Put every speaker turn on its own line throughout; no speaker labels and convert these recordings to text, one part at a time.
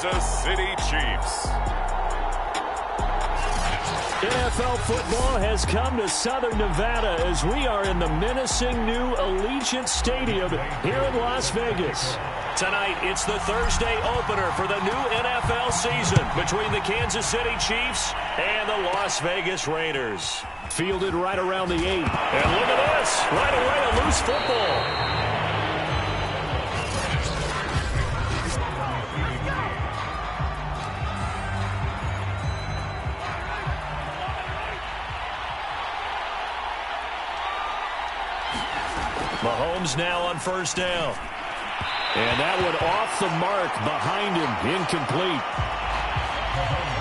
Kansas City Chiefs.
NFL football has come to Southern Nevada as we are in the menacing new Allegiant Stadium here in Las Vegas. Tonight, it's the Thursday opener for the new NFL season between the Kansas City Chiefs and the Las Vegas Raiders. Fielded right around the 8. And look at this. Right away, a loose football. Mahomes now on first down. And that one off the mark behind him. Incomplete.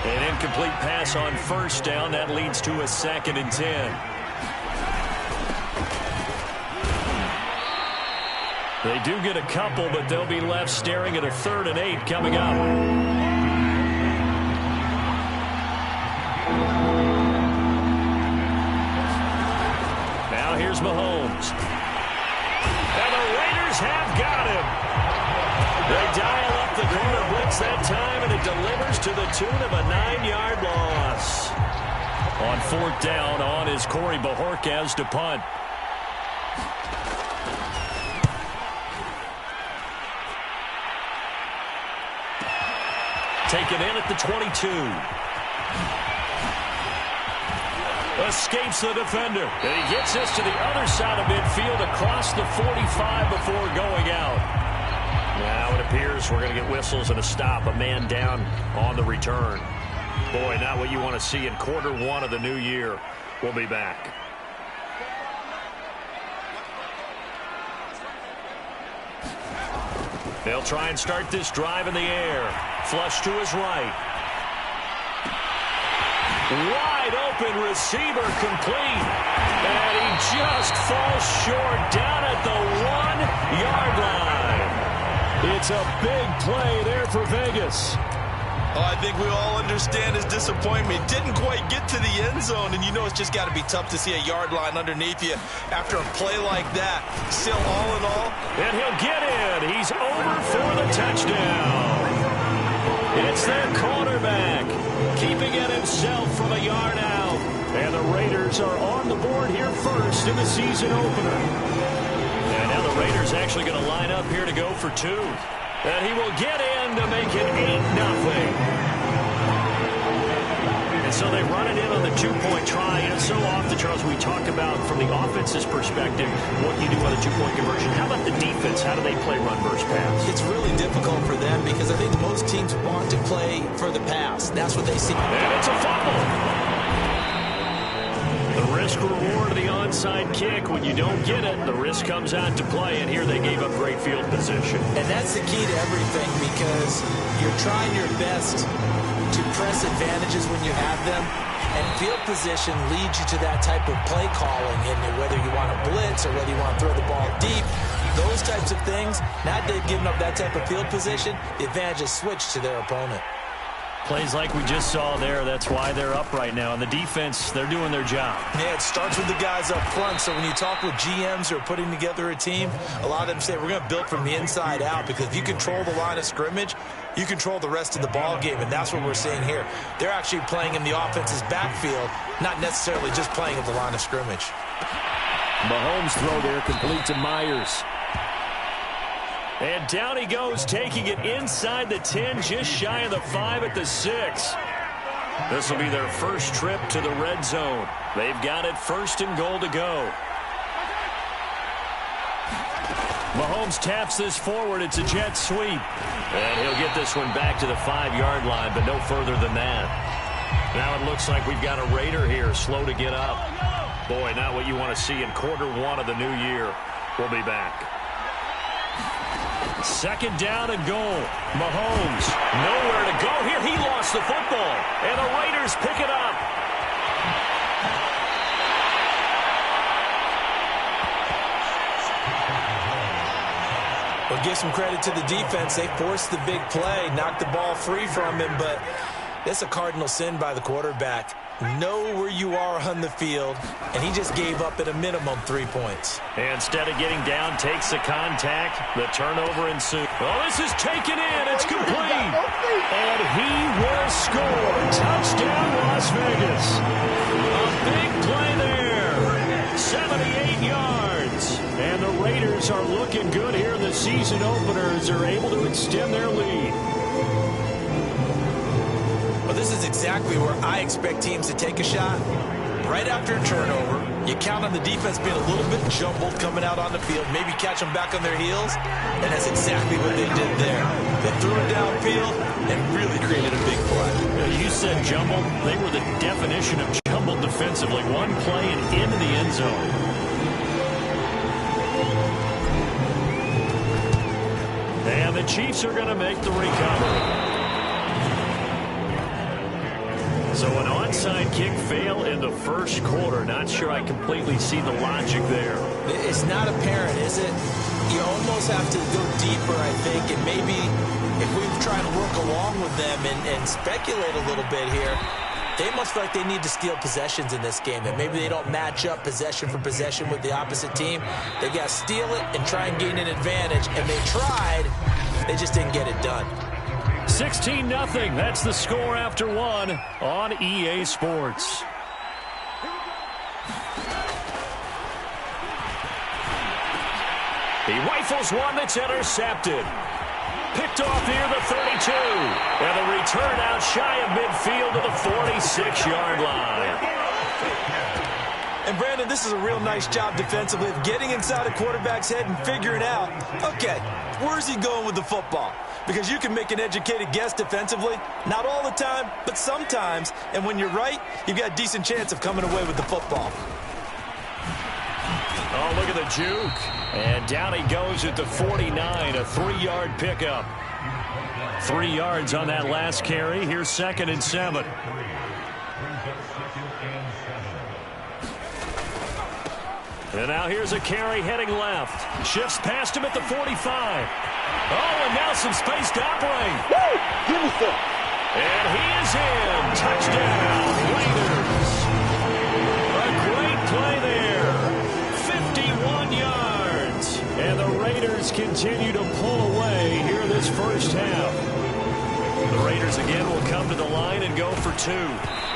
An incomplete pass on first down. That leads to a 2nd and 10. They do get a couple, but they'll be left staring at a 3rd and 8 coming up. Now here's Mahomes. And the Raiders have got him. They dial up the corner blitz that time, and it delivers to the tune of a 9-yard loss. On 4th down, on is Corey Bojorquez to punt. Taken in at the 22. Escapes the defender. And he gets this to the other side of midfield across the 45 before going out. Now it appears we're going to get whistles and a stop. A man down on the return. Boy, not what you want to see in quarter 1 of the new year. We'll be back. They'll try and start this drive in the air. Flush to his right. Wide open receiver complete. And he just falls short down at the 1-yard line. It's a big play there for Vegas.
Oh, I think we all understand his disappointment. Didn't quite get to the end zone, and you know it's just got to be tough to see a yard line underneath you after a play like that. Still, all in all.
And he'll get in. He's over for the touchdown. It's their quarterback, keeping it himself from a yard out. And the Raiders are on the board here first in the season opener. And now the Raiders actually going to line up here to go for 2. And he will get in to make it 8-0. And so they run it in on the 2-point try. And so often, Charles, we talk about from the offense's perspective what you do on the 2-point conversion. How about the defense? How do they play run versus pass?
It's really difficult for them because I think most teams want to play for the pass. That's what they see.
And it's a fumble. The risk-reward of the onside kick. When you don't get it, the risk comes out to play. And here they gave up great field position.
And that's the key to everything because you're trying your best to press advantages when you have them. And field position leads you to that type of play calling. And whether you want to blitz or whether you want to throw the ball deep, those types of things, now they've given up that type of field position, the advantage is switched to their opponent.
Plays like we just saw there, that's why they're up right now. And the defense, they're doing their job.
Yeah, it starts with the guys up front. So when you talk with GMs who are putting together a team, a lot of them say we're going to build from the inside out because if you control the line of scrimmage, you control the rest of the ball game, and that's what we're seeing here. They're actually playing in the offense's backfield, not necessarily just playing at the line of scrimmage.
Mahomes throw there complete to Myers. And down he goes, taking it inside the 10, just shy of the 5 at the 6. This will be their first trip to the red zone. They've got it 1st and goal to go. Mahomes taps this forward. It's a jet sweep. And he'll get this one back to the 5-yard line, but no further than that. Now it looks like we've got a Raider here, slow to get up. Boy, not what you want to see in quarter 1 of the new year. We'll be back. 2nd down and goal. Mahomes, nowhere to go here. He lost the football, and the Raiders pick it up.
Well, give some credit to the defense. They forced the big play, knocked the ball free from him, but that's a cardinal sin by the quarterback. know where you are on the field, and he just gave up at a minimum 3 points.
Instead of getting down, takes the contact. The turnover ensues. Oh, this is taken in. It's complete. And he will score. Touchdown, Las Vegas. A big play there. 78 yards. And the Raiders are looking good here in the season opener as they're able to extend their lead.
Well, this is exactly where I expect teams to take a shot. Right after a turnover, you count on the defense being a little bit jumbled coming out on the field, maybe catch them back on their heels, and that's exactly what they did there. They threw it downfield and really created a big play.
You said jumbled. They were the definition of jumbled defensively. One play and into the end zone. And the Chiefs are going to make the recovery. So an onside kick fail in the first quarter. Not sure I completely see the logic there.
It's not apparent, is it? You almost have to go deeper, I think, and maybe if we try to work along with them and speculate a little bit here, they must feel like they need to steal possessions in this game, that maybe they don't match up possession for possession with the opposite team. They got to steal it and try and gain an advantage, and they tried. They just didn't get it done.
16-0. That's the score after one on EA Sports. He rifles one that's intercepted. Picked off near the 32. And the return out shy of midfield to the 46-yard line.
And, Brandon, this is a real nice job defensively of getting inside a quarterback's head and figuring out, okay, where's he going with the football? Because you can make an educated guess defensively. Not all the time, but sometimes. And when you're right, you've got a decent chance of coming away with the football.
Oh, look at the juke. And down he goes at the 49, a 3-yard pickup. 3 yards on that last carry. Here's 2nd and 7. And now here's a carry heading left. Shifts past him at the 45. Oh, and now some space to operate.
Woo! Give me some.
And he is in. Touchdown, Raiders. A great play there. 51 yards. And the Raiders continue to pull away here this first half. The Raiders again will come to the line and go for 2.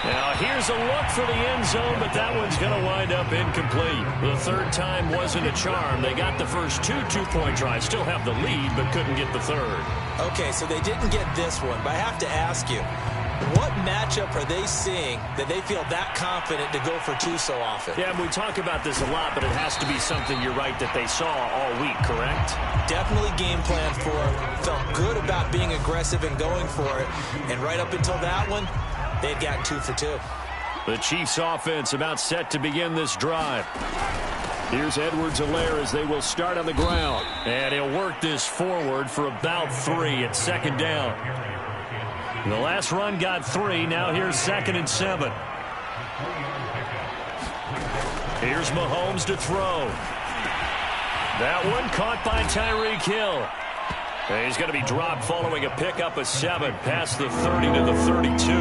Now here's a look for the end zone, but that one's going to wind up incomplete. The third time wasn't a charm. They got the first 2 two-point tries. Still have the lead, but couldn't get the third.
Okay, so they didn't get this one, but I have to ask you, what matchup are they seeing that they feel that confident to go for 2 so often?
Yeah, we talk about this a lot, but it has to be something, you're right, that they saw all week, correct?
Definitely game plan for it. Felt good about being aggressive and going for it. And right up until that one, they had gotten 2 for 2.
The Chiefs offense about set to begin this drive. Here's Edwards-Helaire as they will start on the ground. And he'll work this forward for about 3 at 2nd down. The last run got 3. Now here's 2nd and 7. Here's Mahomes to throw. That one caught by Tyreek Hill. And he's going to be dropped following a pickup of 7 past the 30 to the 32.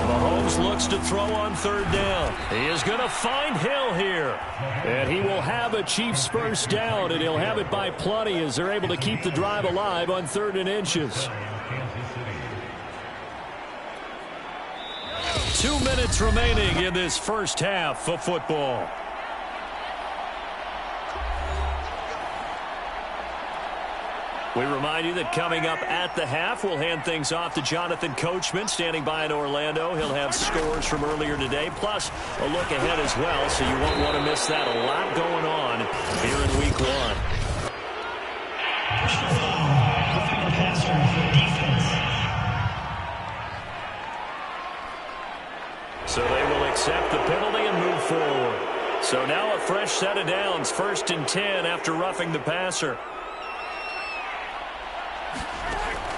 Mahomes looks to throw on 3rd down. He is going to find Hill here. And he will have a Chiefs first down, and he'll have it by plenty as they're able to keep the drive alive on 3rd and inches. 2 minutes remaining in this first half of football. We remind you that coming up at the half, we'll hand things off to Jonathan Coachman, standing by in Orlando. He'll have scores from earlier today, plus a look ahead as well, so you won't want to miss that. A lot going on here in Week 1.
Personal foul, roughing the passer for defense.
So they will accept the penalty and move forward. So now a fresh set of downs, 1st and 10 after roughing the passer.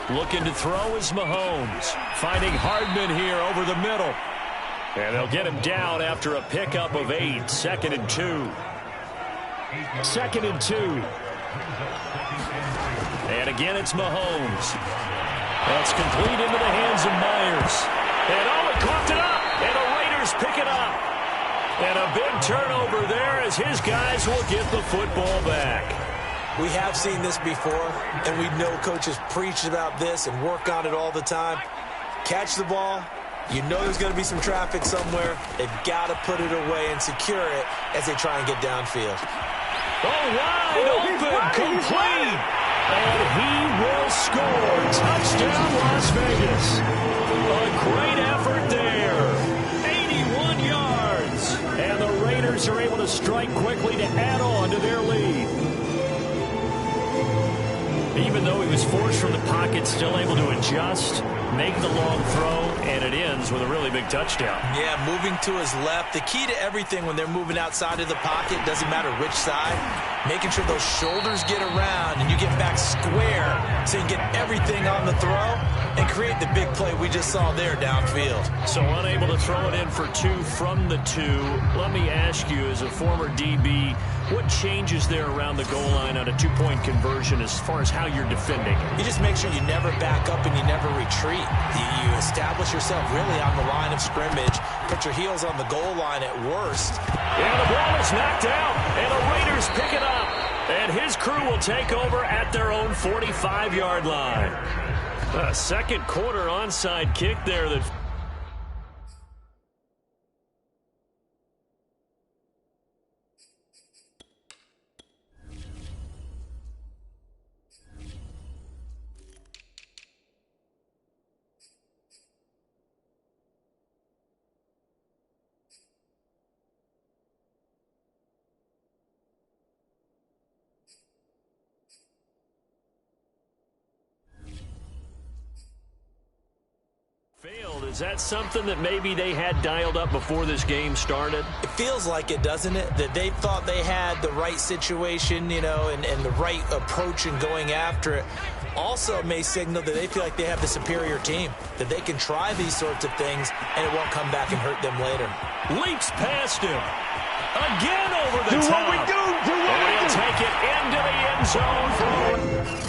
Looking to throw is Mahomes. Finding Hardman here over the middle. And they'll get him down after a pickup of 8. 2nd and 2. 2nd and 2. And again, it's Mahomes. That's complete into the hands of Myers. And he coughed it up. And the Raiders pick it up. And a big turnover there as his guys will get the football back.
We have seen this before, and we know coaches preach about this and work on it all the time. Catch the ball. You know there's going to be some traffic somewhere. They've got to put it away and secure it as they try and get downfield.
Wide open, complete. And he will score. Touchdown, Las Vegas. A great effort there. 81 yards. And the Raiders are able to strike quickly to add on to their lead. Even though he was forced from the pocket, still able to adjust, make the long throw, and it ends with a really big touchdown.
Yeah, moving to his left. The key to everything when they're moving outside of the pocket, doesn't matter which side, making sure those shoulders get around and you get back square so you get everything on the throw and create the big play we just saw there downfield.
So unable to throw it in for 2 from the 2. Let me ask you, as a former DB, what changes there around the goal line on a 2-point conversion as far as how you're defending?
You just make sure you never back up and you never retreat. You establish yourself really on the line of scrimmage, put your heels on the goal line at worst.
And the ball is knocked out, and the Raiders pick it up. And his crew will take over at their own 45-yard line. A second quarter onside kick there that... failed. Is that something that maybe they had dialed up before this game started?
It feels like it, doesn't it? That they thought they had the right situation, you know, and the right approach in going after it. Also, it may signal that they feel like they have the superior team, that they can try these sorts of things, and it won't come back and hurt them later.
Leaps past him. Again over the top.
What we do.
And he'll take it into the end zone for...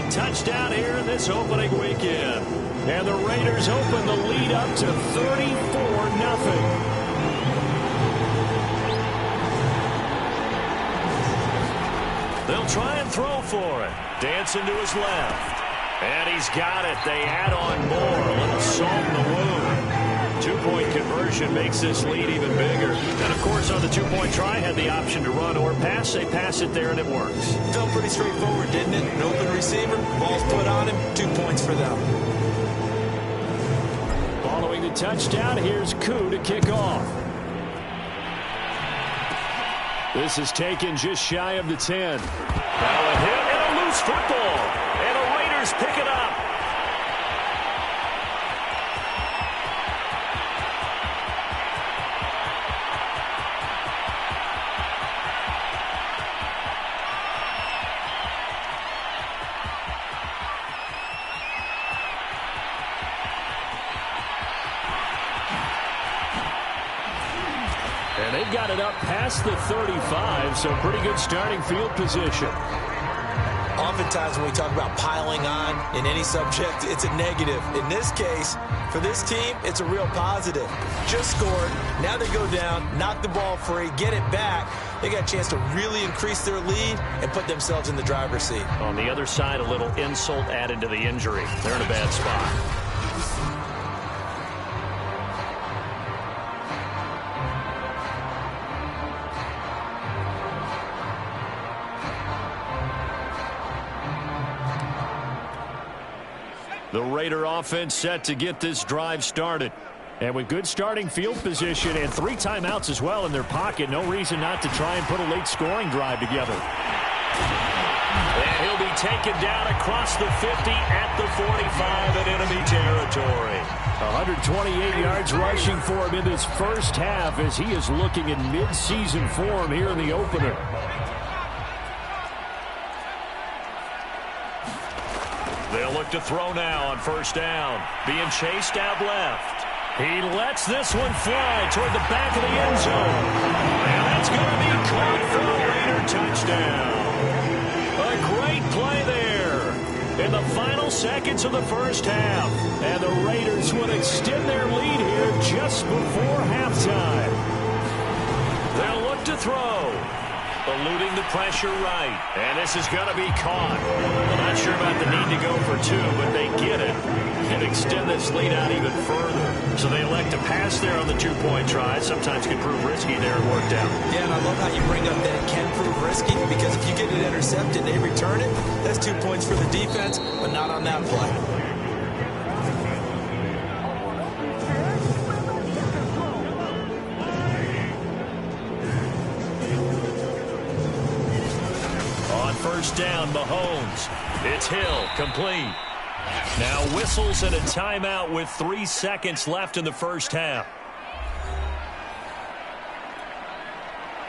touchdown here in this opening weekend. And the Raiders open the lead up to 34-0. They'll try and throw for it. Dancing to his left. And he's got it. They add on more. A little salt in the wound. Two-point conversion makes this lead even bigger. And, of course, on the two-point try, had the option to run or pass. They pass it there, and it works.
Felt pretty straightforward, didn't it? An open receiver, ball's put on him, 2 points for them.
Following the touchdown, here's Koo to kick off. This is taken just shy of the 10. Now a hit and a loose football. And the Raiders pick it up. And they've got it up past the 35, so pretty good starting field position.
Oftentimes when we talk about piling on in any subject, it's a negative. In this case, for this team, it's a real positive. Just scored. Now they go down, knock the ball free, get it back. They got a chance to really increase their lead and put themselves in the driver's seat.
On the other side, a little insult added to the injury. They're in a bad spot. The Raider offense set to get this drive started. And with good starting field position and 3 timeouts as well in their pocket, no reason not to try and put a late scoring drive together. And he'll be taken down across the 50 at the 45 in enemy territory. 128 yards rushing for him in this first half as he is looking in mid-season form here in the opener. They'll look to throw now on first down. Being chased out left. He lets this one fly toward the back of the end zone. And that's going to be caught for a Raider touchdown. A great play there in the final seconds of the first half. And the Raiders would extend their lead here just before halftime. They'll look to throw. Eluding the pressure right. And this is going to be caught. I'm not sure about the need to go for 2, but they get it and extend this lead out even further. So they elect to pass there on the 2-point try. Sometimes can prove risky there. It worked out.
Yeah, and I love how you bring up that it can prove risky because if you get it intercepted, they return it. That's 2 points for the defense, but not on that play.
First down, Mahomes. It's Hill, complete. Now whistles and a timeout with 3 seconds left in the first half.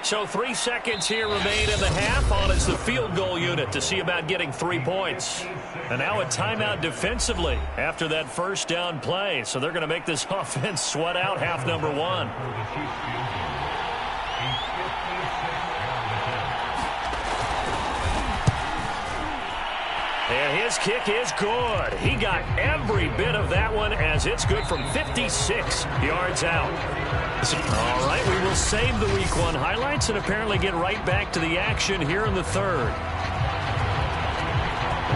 So 3 seconds here remain in the half on as the field goal unit to see about getting 3 points. And now a timeout defensively after that first down play. So they're going to make this offense sweat out half number 1. And his kick is good. He got every bit of that one as it's good from 56 yards out. All right, we will save the Week 1 highlights and apparently get right back to the action here in the third.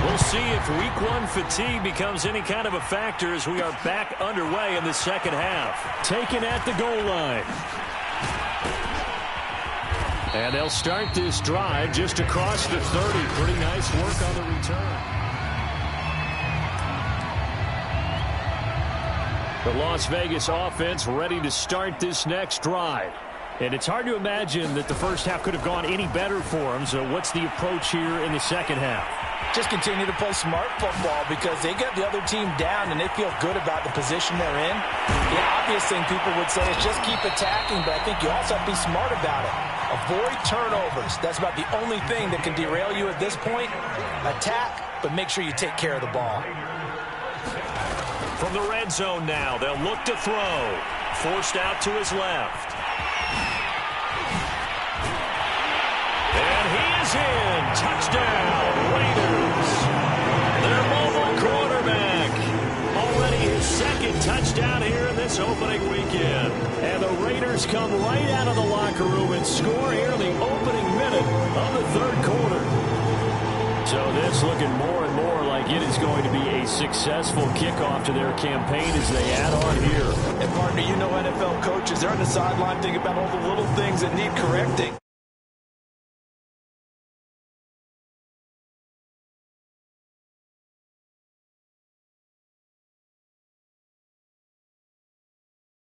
We'll see if Week 1 fatigue becomes any kind of a factor as we are back underway in the second half. Taken at the goal line. And they'll start this drive just across the 30. Pretty nice work on the return. The Las Vegas offense ready to start this next drive. And it's hard to imagine that the first half could have gone any better for them. So what's the approach here in the second half?
Just continue to play smart football because they get the other team down and they feel good about the position they're in. The obvious thing people would say is just keep attacking, but I think you also have to be smart about it. Avoid turnovers. That's about the only thing that can derail you at this point. Attack, but make sure you take care of the ball.
From the red zone now, they'll look to throw. Forced out to his left. And he is in. Touchdown, Raiders. opening weekend. And the Raiders come right out of the locker room and score here in the opening minute of the third quarter. So this looking more and more like it is going to be a successful kickoff to their campaign as they add on here.
And partner, you know NFL coaches, they're on the sideline thinking about all the little things that need correcting.